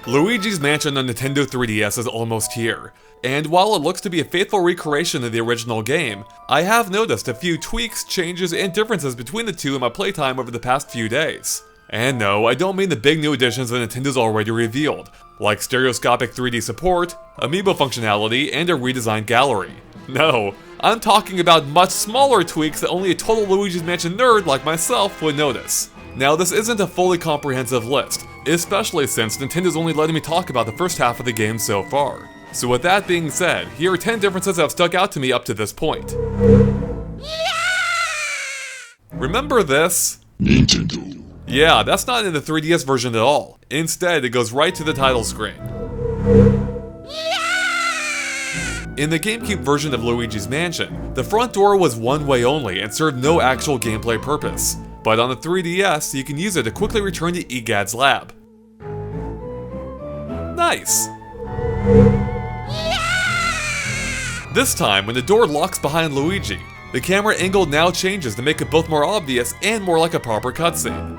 Luigi's Mansion on Nintendo 3DS is almost here, and while it looks to be a faithful recreation of the original game, I have noticed a few tweaks, changes, and differences between the two in my playtime over the past few days. And no, I don't mean the big new additions that Nintendo's already revealed, like stereoscopic 3D support, amiibo functionality, and a redesigned gallery. No, I'm talking about much smaller tweaks that only a total Luigi's Mansion nerd like myself would notice. Now, this isn't a fully comprehensive list, especially since Nintendo's only letting me talk about the first half of the game so far. So with that being said, here are 10 differences that have stuck out to me up to this point. Remember this? Nintendo. Yeah, that's not in the 3DS version at all. Instead, it goes right to the title screen. In the GameCube version of Luigi's Mansion, the front door was one way only and served no actual gameplay purpose. But on the 3DS, you can use it to quickly return to Egad's lab. Nice! This time, when the door locks behind Luigi, the camera angle now changes to make it both more obvious and more like a proper cutscene.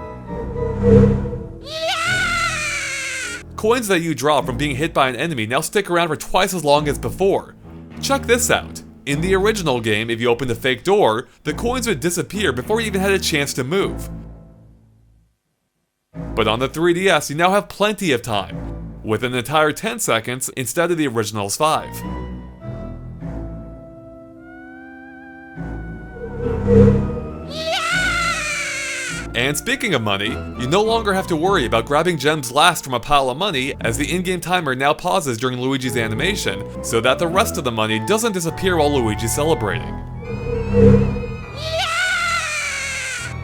Coins that you drop from being hit by an enemy now stick around for twice as long as before. Check this out. In the original game, if you opened a fake door, the coins would disappear before you even had a chance to move. But on the 3DS, you now have plenty of time, with an entire 10 seconds instead of the original's 5. And speaking of money, you no longer have to worry about grabbing gems last from a pile of money, as the in-game timer now pauses during Luigi's animation, so that the rest of the money doesn't disappear while Luigi's celebrating.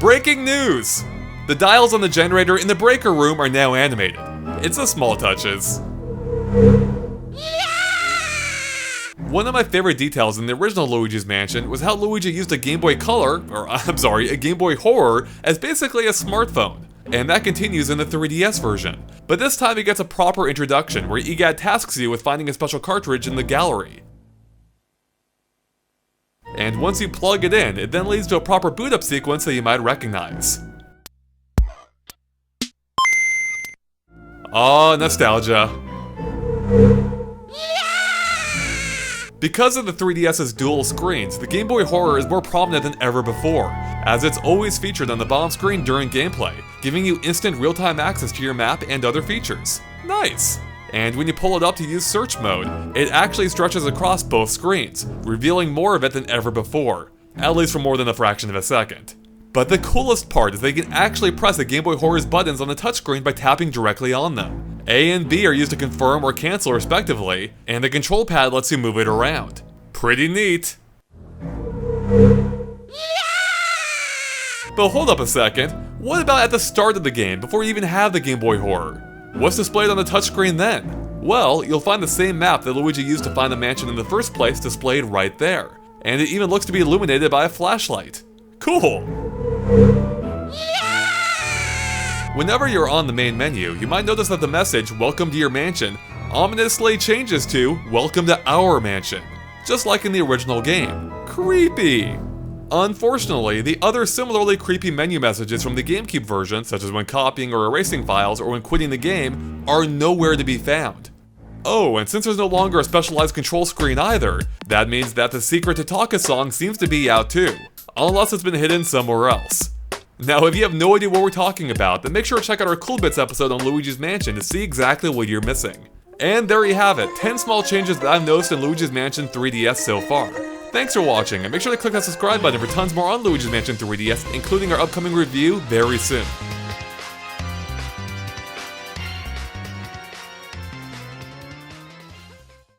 Breaking news! The dials on the generator in the breaker room are now animated. It's the small touches. One of my favorite details in the original Luigi's Mansion was how Luigi used a Game Boy Color, or I'm sorry, a Game Boy Horror, as basically a smartphone. And that continues in the 3DS version. But this time he gets a proper introduction, where Egad tasks you with finding a special cartridge in the gallery. And once you plug it in, it then leads to a proper boot-up sequence that you might recognize. Ah, nostalgia. Because of the 3DS's dual screens, the Game Boy Horror is more prominent than ever before, as it's always featured on the bottom screen during gameplay, giving you instant real-time access to your map and other features. Nice! And when you pull it up to use search mode, it actually stretches across both screens, revealing more of it than ever before, at least for more than a fraction of a second. But the coolest part is that you can actually press the Game Boy Horror's buttons on the touchscreen by tapping directly on them. A and B are used to confirm or cancel respectively, and the control pad lets you move it around. Pretty neat. But hold up a second, what about at the start of the game, before you even have the Game Boy Horror? What's displayed on the touchscreen then? Well, you'll find the same map that Luigi used to find the mansion in the first place displayed right there. And it even looks to be illuminated by a flashlight. Cool! Whenever you're on the main menu, you might notice that the message, "Welcome to your mansion," ominously changes to, "Welcome to our mansion," just like in the original game. Creepy! Unfortunately, the other similarly creepy menu messages from the GameCube version, such as when copying or erasing files or when quitting the game, are nowhere to be found. Oh, and since there's no longer a specialized control screen either, that means that the secret Totaka song seems to be out too, unless it's been hidden somewhere else. Now, if you have no idea what we're talking about, then make sure to check out our Cool Bits episode on Luigi's Mansion to see exactly what you're missing. And there you have it, 10 small changes that I've noticed in Luigi's Mansion 3DS so far. Thanks for watching, and make sure to click that subscribe button for tons more on Luigi's Mansion 3DS, including our upcoming review very soon.